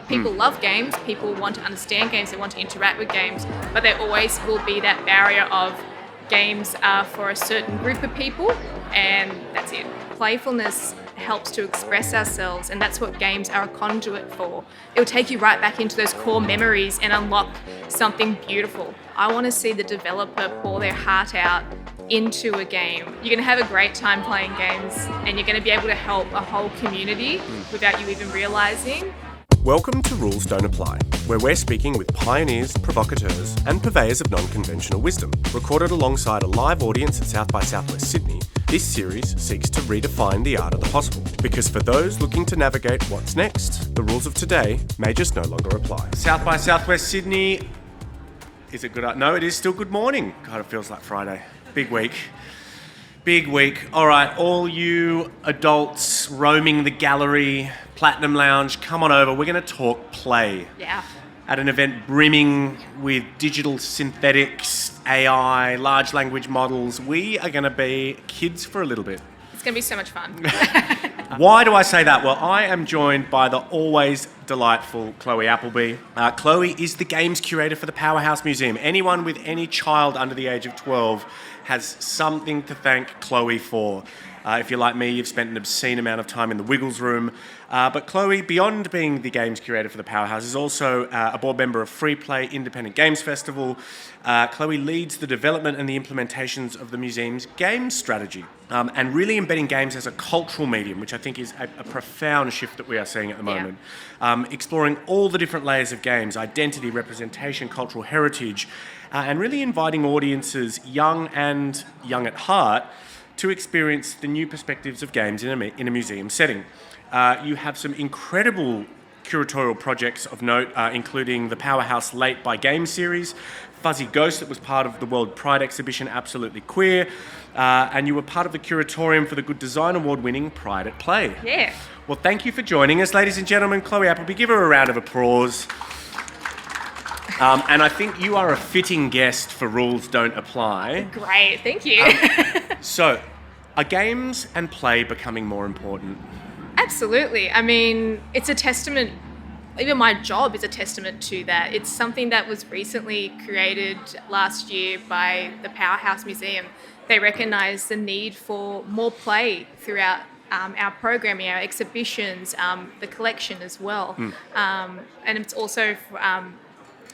People love games, people want to understand games, they want to interact with games, but there always will be that barrier of games are for a certain group of people, and that's it. Playfulness helps to express ourselves, and that's what games are a conduit for. It will take you right back into those core memories and unlock something beautiful. I want to see the developer pour their heart out into a game. You're going to have a great time playing games, and you're going to be able to help a whole community without you even realizing. Welcome to Rules Don't Apply, where we're speaking with pioneers, provocateurs, and purveyors of non-conventional wisdom. Recorded alongside a live audience at South by Southwest Sydney, this series seeks to redefine the art of the possible. Because for those looking to navigate what's next, the rules of today may just no longer apply. South by Southwest Sydney, is it good? No, it is still good morning. God, it feels like Friday. Big week. Big week. All right, all you adults roaming the gallery, Platinum Lounge, come on over. We're going to talk play. Yeah. At an event brimming with digital synthetics, AI, large language models. We are going to be kids for a little bit. It's going to be so much fun. Why do I say that? Well, I am joined by the always delightful Chloe Appleby. Chloe is the games curator for the Powerhouse Museum. Anyone with any child under the age of 12 has something to thank Chloe for. If you're like me, you've spent an obscene amount of time in the Wiggles room. But Chloe, beyond being the games curator for the Powerhouse, is also a board member of Free Play Independent Games Festival. Chloe leads the development and the implementations of the museum's games strategy, and really embedding games as a cultural medium, which I think is a profound shift that we are seeing at the moment. Exploring all the different layers of games, identity, representation, cultural heritage, and really inviting audiences, young and young at heart, to experience the new perspectives of games in a museum setting. You have some incredible curatorial projects of note, including the Powerhouse Late by Game series, Fuzzy Ghost that was part of the World Pride exhibition Absolutely Queer, and you were part of the curatorium for the Good Design Award-winning Pride at Play. Yeah. Well, thank you for joining us, ladies and gentlemen. Chloe Appleby, give her a round of applause. And I think you are a fitting guest for Rules Don't Apply. Great, thank you. So, are games and play becoming more important? Absolutely. I mean, it's a testament, even my job is a testament to that. It's something that was recently created last year by the Powerhouse Museum. They recognised the need for more play throughout our programming, our exhibitions, the collection as well. And it's also...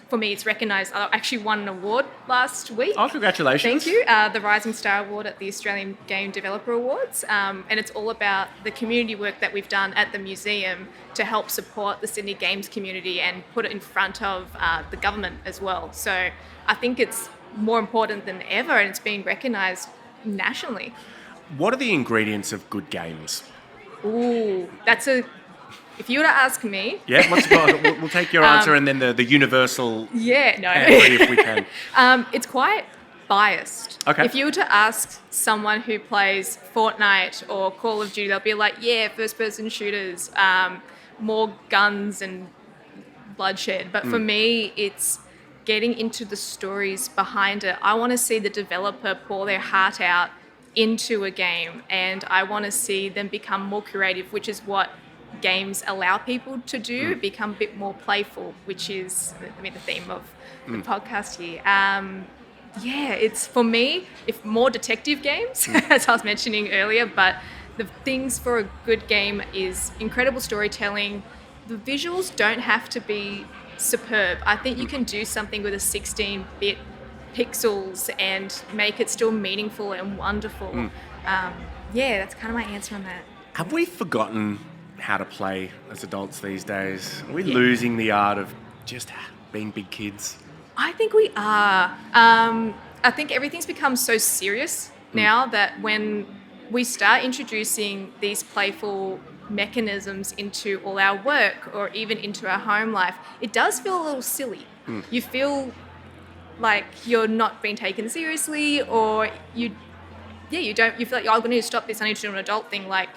for me, it's recognised. I actually won an award last week. Oh, congratulations. Thank you. The Rising Star Award at the Australian Game Developer Awards. And it's all about the community work that we've done at the museum to help support the Sydney games community and put it in front of the government as well. So I think it's more important than ever, and it's being recognised nationally. What are the ingredients of good games? Ooh, if you were to ask me... Yeah, we'll take your answer and then the universal answer if we can. It's quite biased. Okay. If you were to ask someone who plays Fortnite or Call of Duty, they'll be like, yeah, first-person shooters, more guns and bloodshed. But for me, it's getting into the stories behind it. I want to see the developer pour their heart out into a game, and I want to see them become more creative, which is what games allow people to do, become a bit more playful, which is, the theme of the podcast here. It's, for me, if more detective games, as I was mentioning earlier, but the things for a good game is incredible storytelling. The visuals don't have to be superb. I think you can do something with a 16-bit pixels and make it still meaningful and wonderful. That's kind of my answer on that. Have we forgotten how to play as adults these days? Are we losing the art of just being big kids? I think we are. I think everything's become so serious now that when we start introducing these playful mechanisms into all our work or even into our home life, it does feel a little silly. You feel like you're not being taken seriously, or you feel like, I need to stop this, I need to do an adult thing, like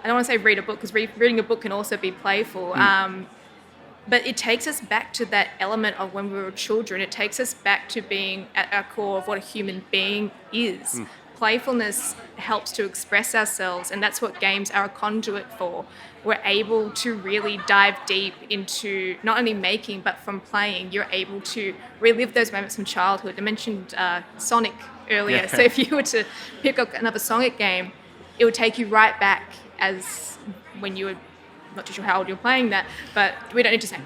I don't want to say read a book, because reading a book can also be playful. But it takes us back to that element of when we were children. It takes us back to being at our core of what a human being is. playfulness helps to express ourselves, and that's what games are a conduit for. We're able to really dive deep into not only making, but from playing, you're able to relive those moments from childhood. I mentioned Sonic earlier, so if you were to pick up another Sonic game, it would take you right back as when you were, not too sure how old you're playing that, but we don't need to say.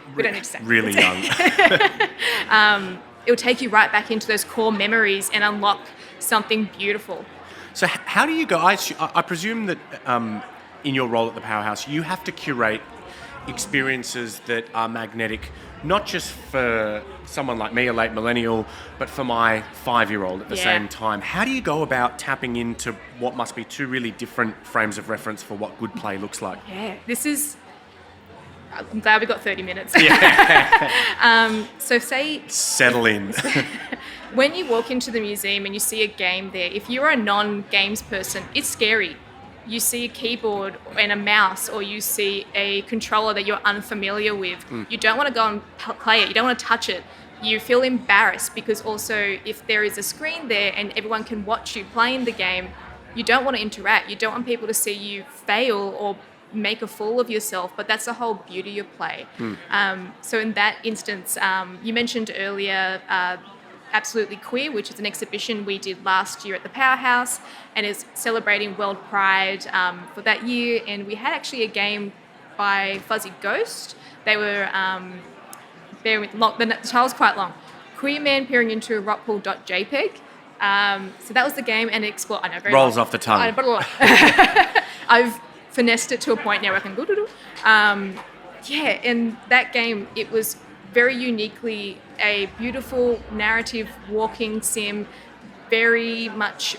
Really young. It will take you right back into those core memories and unlock something beautiful. So how do you go? I presume that in your role at the Powerhouse, you have to curate experiences that are magnetic, not just for someone like me, a late millennial, but for my 5-year-old at the same time. How do you go about tapping into what must be two really different frames of reference for what good play looks like? Yeah, I'm glad we got 30 minutes. So say... Settle in. When you walk into the museum and you see a game there, if you're a non-games person, it's scary. You see a keyboard and a mouse, or you see a controller that you're unfamiliar with. You don't want to go and play it. You don't want to touch it. You feel embarrassed because also if there is a screen there and everyone can watch you playing the game, you don't want to interact. You don't want people to see you fail or make a fool of yourself, but that's the whole beauty of play. So in that instance, you mentioned earlier Absolutely Queer, which is an exhibition we did last year at the Powerhouse and is celebrating World Pride for that year. And we had actually a game by Fuzzy Ghost. They were, the title's quite long. Queer man peering into a rock pool.jpg. So that was the game, and explore. I know, very rolls long. Off the tongue. I've finessed it to a point now where I can go. In that game, it was very uniquely a beautiful narrative walking sim, very much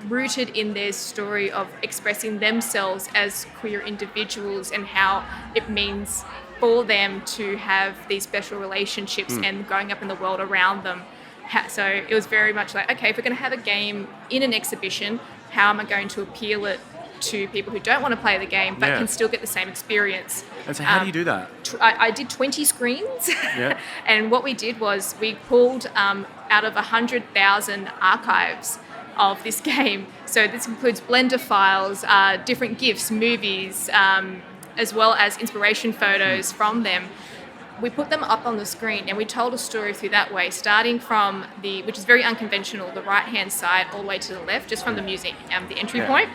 rooted in their story of expressing themselves as queer individuals and how it means for them to have these special relationships and growing up in the world around them. So it was very much like, okay, if we're going to have a game in an exhibition, how am I going to appeal it to people who don't want to play the game but can still get the same experience? And so how do you do that? I did 20 screens. And what we did was we pulled out of 100,000 archives of this game. So this includes Blender files, different GIFs, movies, as well as inspiration photos from them. We put them up on the screen and we told a story through that way, starting from which is very unconventional, the right-hand side all the way to the left, just from the museum, the entry point.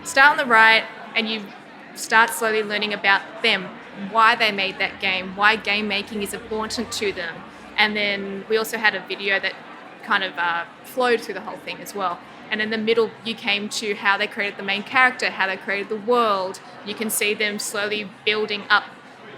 Start on the right and you start slowly learning about them, why they made that game, why game making is important to them. And then we also had a video that kind of flowed through the whole thing as well. And in the middle, you came to how they created the main character, how they created the world. You can see them slowly building up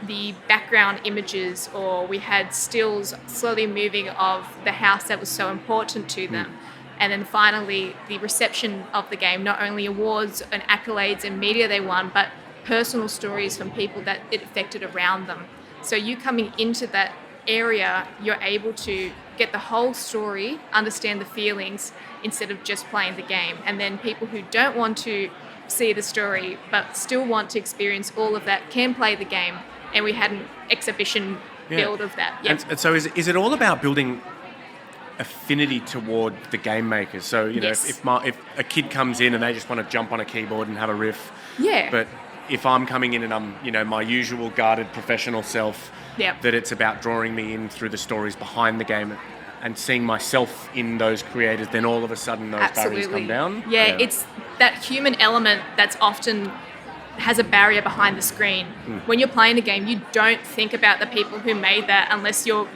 the background images, or we had stills slowly moving of the house that was so important to them. And then finally, the reception of the game, not only awards and accolades and media they won, but personal stories from people that it affected around them. So you coming into that area, you're able to get the whole story, understand the feelings, instead of just playing the game. And then people who don't want to see the story, but still want to experience all of that, can play the game. And we had an exhibition build of that. And so is it all about building affinity toward the game makers? So, you know, if a kid comes in and they just want to jump on a keyboard and have a riff, but if I'm coming in and I'm, you know, my usual guarded professional self, that it's about drawing me in through the stories behind the game and seeing myself in those creators, then all of a sudden those barriers come down. It's that human element that's often has a barrier behind the screen. When you're playing a game, you don't think about the people who made that unless you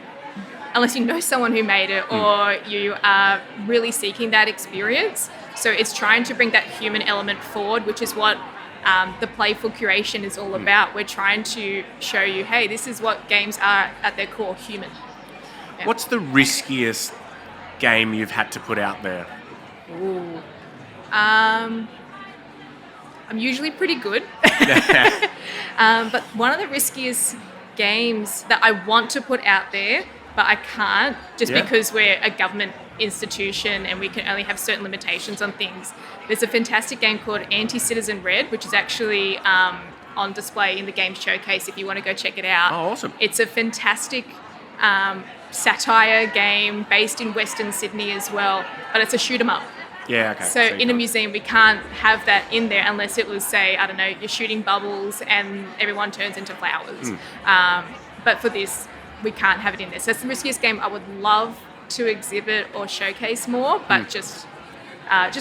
know someone who made it, or you are really seeking that experience. So it's trying to bring that human element forward, which is what the playful curation is all about. We're trying to show you, hey, this is what games are at their core, human. What's the riskiest game you've had to put out there? I'm usually pretty good. But one of the riskiest games that I want to put out there, but I can't, just because we're a government institution and we can only have certain limitations on things. There's a fantastic game called Anti-Citizen Red, which is actually on display in the game showcase if you want to go check it out. Oh, awesome. It's a fantastic satire game based in Western Sydney as well, but it's a shoot 'em up. Yeah, okay. So in a museum, we can't have that in there unless it was, say, I don't know, you're shooting bubbles and everyone turns into flowers. But for this, we can't have it in there. So it's the riskiest game I would love to exhibit or showcase more, but just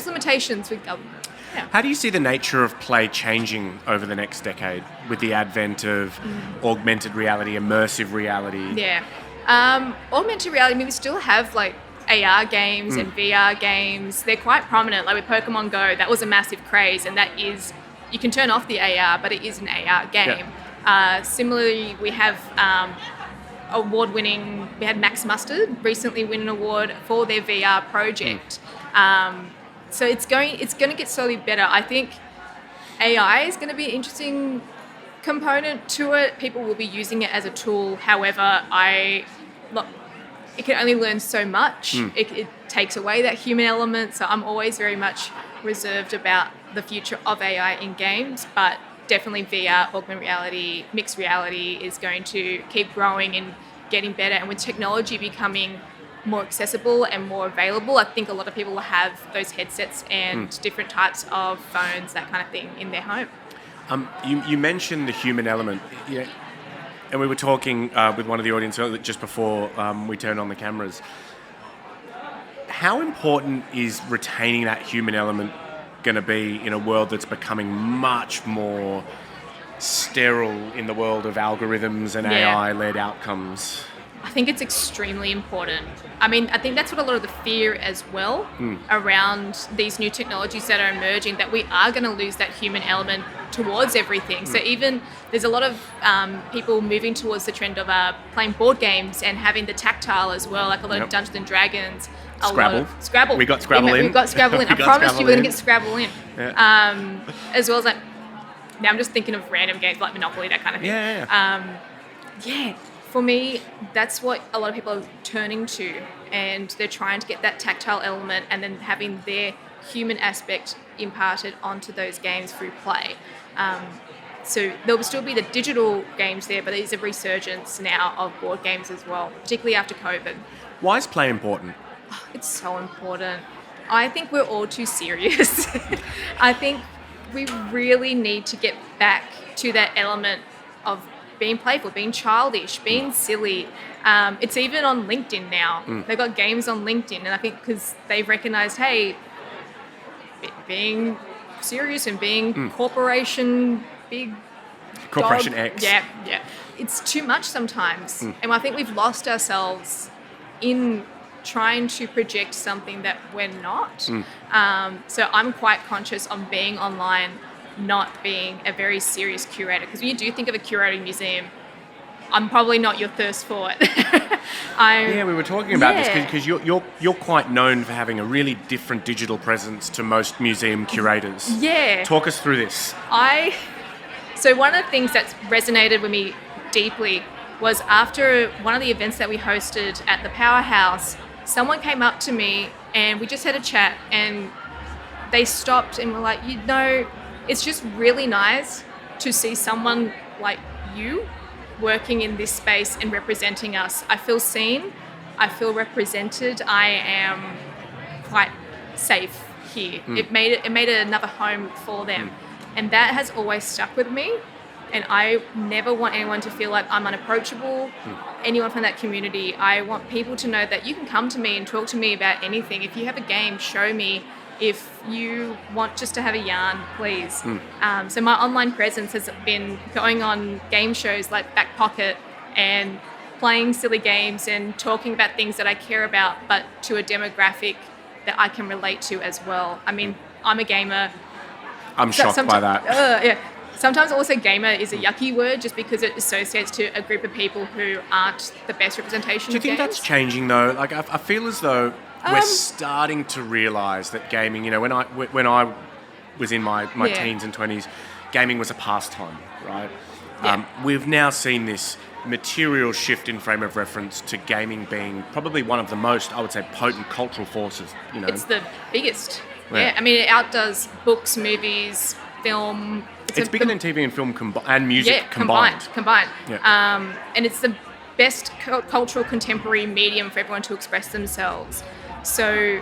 limitations with government. Yeah. How do you see the nature of play changing over the next decade with the advent of augmented reality, immersive reality? Yeah. Augmented reality, I mean, we still have like AR games and VR games. They're quite prominent. Like with Pokemon Go, that was a massive craze, and that is, you can turn off the AR, but it is an AR game. Yeah. Similarly, we have award-winning, we had Max Mustard recently win an award for their VR project. So it's going to get slowly better. I think AI is going to be an interesting component to it. People will be using it as a tool. However, it can only learn so much. It takes away that human element. So I'm always very much reserved about the future of AI in games, but definitely VR, augmented reality, mixed reality is going to keep growing and getting better. And with technology becoming more accessible and more available, I think a lot of people will have those headsets and different types of phones, that kind of thing, in their home. You mentioned the human element, and we were talking with one of the audience just before we turned on the cameras. How important is retaining that human element going to be in a world that's becoming much more sterile in the world of algorithms and AI-led outcomes? I think it's extremely important. I mean, I think that's what a lot of the fear as well around these new technologies that are emerging, that we are going to lose that human element towards everything. So even there's a lot of people moving towards the trend of playing board games and having the tactile as well, like a lot of Dungeons and Dragons. Scrabble. We got Scrabble in. We got Scrabble in. I promised you we're going to get Scrabble in. Yeah. As well as like, now I'm just thinking of random games like Monopoly, that kind of thing. Yeah. For me, that's what a lot of people are turning to, and they're trying to get that tactile element and then having their human aspect imparted onto those games through play. So there will still be the digital games there, but there's a resurgence now of board games as well, particularly after COVID. Why is play important? Oh, it's so important. I think we're all too serious. I think we really need to get back to that element of being playful, being childish, being silly. It's even on LinkedIn now. They've got games on LinkedIn, and I think because they've recognised, hey, being serious and being Corporation Corporation dog, X. Yeah. It's too much sometimes. And I think we've lost ourselves in trying to project something that we're not. So I'm quite conscious of being online, not being a very serious curator, because when you do think of a curating museum, I'm probably not your thirst for it. We were talking about this because you're quite known for having a really different digital presence to most museum curators. Yeah. Talk us through this. So one of the things that's resonated with me deeply was after one of the events that we hosted at the Powerhouse, someone came up to me and we just had a chat, and they stopped and were like, it's just really nice to see someone like you working in this space and representing us. I feel seen, I feel represented, I am quite safe here. It made it another home for them. And that has always stuck with me. And I never want anyone to feel like I'm unapproachable, anyone from that community. I want people to know that you can come to me and talk to me about anything. If you have a game, show me. If you want just to have a yarn, please. So my online presence has been going on game shows like Back Pocket and playing silly games and talking about things that I care about, but to a demographic that I can relate to as well. I mean, I'm a gamer. I'm shocked by that. Sometimes also gamer is a yucky word just because it associates to a group of people who aren't the best representation of games. Do you think that's changing though? Like I feel as though we're starting to realise that gaming, when I was in my teens and 20s, gaming was a pastime, right? Yeah. We've now seen this material shift in frame of reference to gaming being probably one of the most, I would say, potent cultural forces. It's the biggest. Yeah. I mean, it outdoes books, movies, film. It's bigger than TV and film and music combined. Yeah. And it's the best cultural contemporary medium for everyone to express themselves. So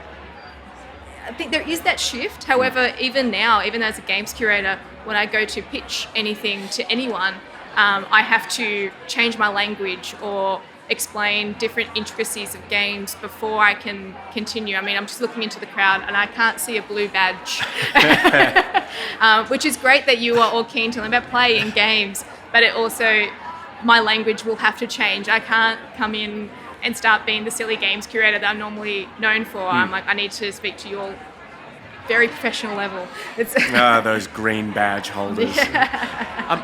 I think there is that shift. However, even now, even as a games curator, when I go to pitch anything to anyone, I have to change my language or explain different intricacies of games before I can continue. I mean, I'm just looking into the crowd and I can't see a blue badge, which is great that you are all keen to learn about play in games, but it also, my language will have to change. I can't come in and start being the silly games curator that I'm normally known for. I'm like, I need to speak to you all very professional level. It's those green badge holders. Yeah.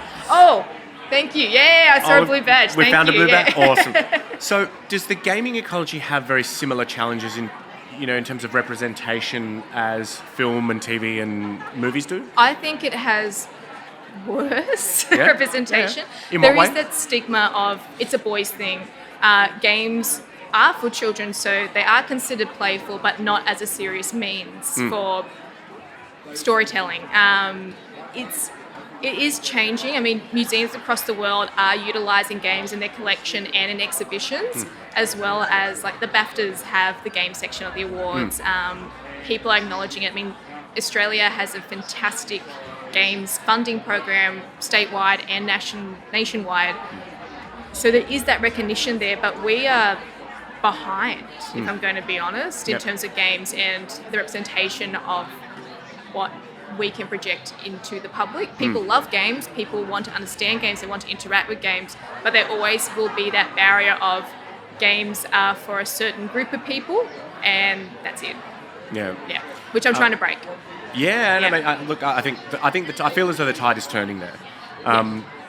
Thank you. Yeah, I saw a blue badge. We found a blue badge? Yeah. Awesome. So does the gaming ecology have very similar challenges in terms of representation as film and TV and movies do? I think it has worse representation. Yeah. In There what is way? that stigma of it's a boys thing. Games are for children, so they are considered playful, but not as a serious means for storytelling. It is changing. I mean, museums across the world are utilising games in their collection and in exhibitions, as well as like the BAFTAs have the game section of the awards. People are acknowledging it. I mean, Australia has a fantastic games funding program statewide and nationwide. So there is that recognition there, but we are behind, if I'm going to be honest, in terms of games and the representation of what we can project into the public. People love games, people want to understand games, they want to interact with games, but there always will be that barrier of games are for a certain group of people, and that's it. Yeah. Yeah, which I'm trying to break. Yeah, and Yeah. I mean, look, I feel as though the tide is turning there.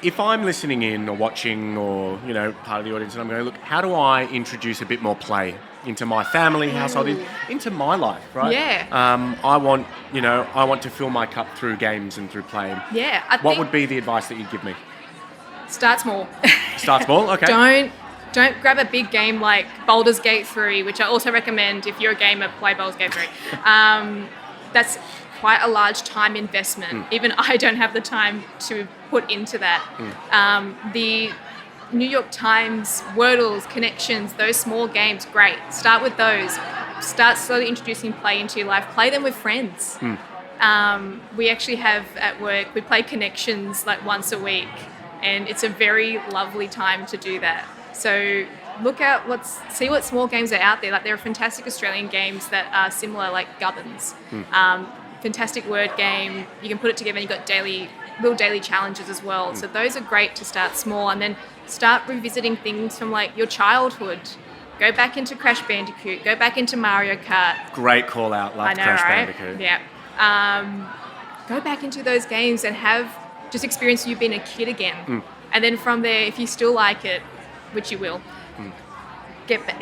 If I'm listening in or watching or part of the audience, and I'm going, look, how do I introduce a bit more play into my family, household, into my life, right? Yeah. I want to fill my cup through games and through play. Yeah, What would be the advice that you'd give me? Start small. Start small, okay. Don't grab a big game like Baldur's Gate 3, which I also recommend if you're a gamer, play Baldur's Gate 3. That's quite a large time investment. Even I don't have the time to put into that. The New York Times, Wordles, Connections, those small games, great. Start with those. Start slowly introducing play into your life. Play them with friends. We actually have at work, we play Connections like once a week, and it's a very lovely time to do that. So look out, see what small games are out there. Like there are fantastic Australian games that are similar, like Gubbins. Fantastic word game. You can put it together and you've got little daily challenges as well. So those are great to start small, and then start revisiting things from like your childhood. Go back into Crash Bandicoot, go back into Mario Kart. Great call out, like Crash Bandicoot. Yeah. Go back into those games and have just experience you being a kid again. And then from there, if you still like it, which you will,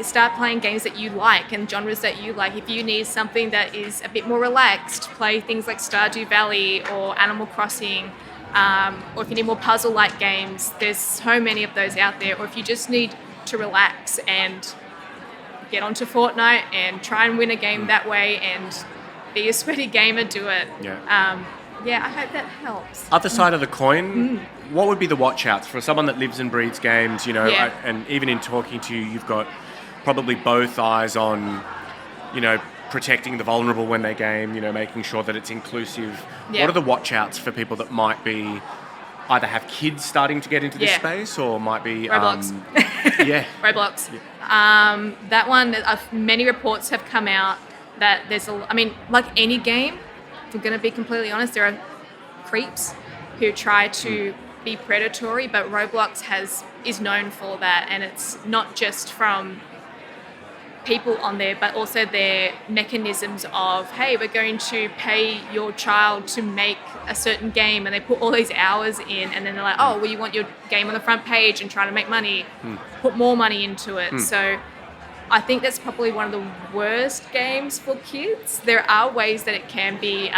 start playing games that you like and genres that you like. If you need something that is a bit more relaxed, play things like Stardew Valley or Animal Crossing. Or if you need more puzzle-like games, there's so many of those out there. Or if you just need to relax and get onto Fortnite and try and win a game that way and be a sweaty gamer, do it. I hope that helps. Other side of the coin, what would be the watch-outs for someone that lives and breeds games, and even in talking to you, you've got probably both eyes on, protecting the vulnerable when they game, making sure that it's inclusive. Yeah. What are the watch-outs for people that might be either have kids starting to get into this space or might be... Roblox. Roblox. Yeah. That one, many reports have come out that like any game, if we're going to be completely honest, there are creeps who try to be predatory, but Roblox is known for that, and it's not just from people on there, but also their mechanisms of, hey, we're going to pay your child to make a certain game, and they put all these hours in, and then they're like, oh, well, you want your game on the front page and trying to make money, put more money into it. So I think that's probably one of the worst games for kids. There are ways that it can be,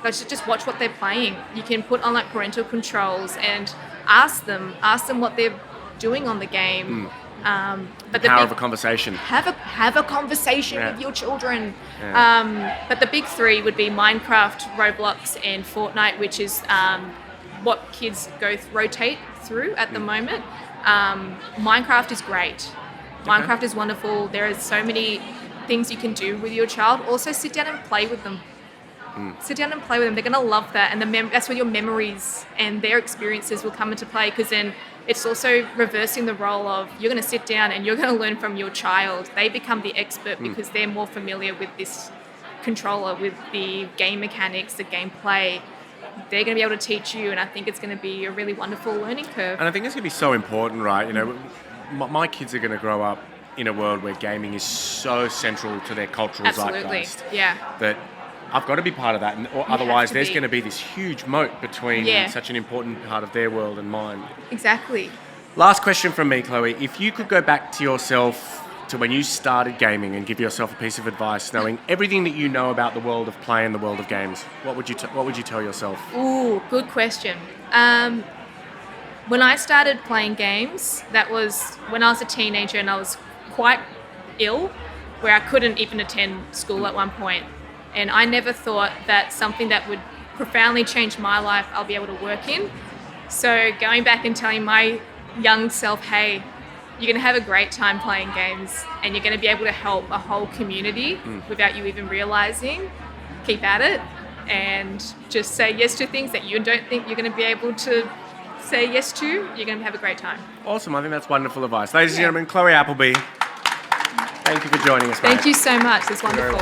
they should just watch what they're playing. You can put on like parental controls and ask them what they're doing on the game. But the power of a conversation. Have a conversation with your children. Yeah. But the big three would be Minecraft, Roblox, and Fortnite, which is what kids rotate through at the moment. Minecraft is great. Minecraft is wonderful. There are so many things you can do with your child, also sit down and play with them. Sit down and play with them. They're going to love that, and that's where your memories and their experiences will come into play, because then it's also reversing the role of you're going to sit down and you're going to learn from your child. They become the expert because they're more familiar with this controller, with the game mechanics, the gameplay. They're going to be able to teach you, and I think it's going to be a really wonderful learning curve. And I think it's going to be so important, right? You know, my kids are going to grow up in a world where gaming is so central to their cultural zeitgeist. Yeah. That I've got to be part of that, or otherwise there's going to be this huge moat between such an important part of their world and mine. Exactly. Last question from me, Chloe. If you could go back to yourself, to when you started gaming, and give yourself a piece of advice, knowing everything that you know about the world of play and the world of games, what would you tell yourself? Ooh, good question. When I started playing games, that was when I was a teenager, and I was quite ill, where I couldn't even attend school at one point. And I never thought that something that would profoundly change my life, I'll be able to work in. So going back and telling my young self, hey, you're going to have a great time playing games, and you're going to be able to help a whole community without you even realizing. Keep at it, and just say yes to things that you don't think you're going to be able to say yes to. You're going to have a great time. Awesome. I think that's wonderful advice. Ladies and gentlemen, Chloe Appleby, thank you for joining us. Thank you so much. It's wonderful.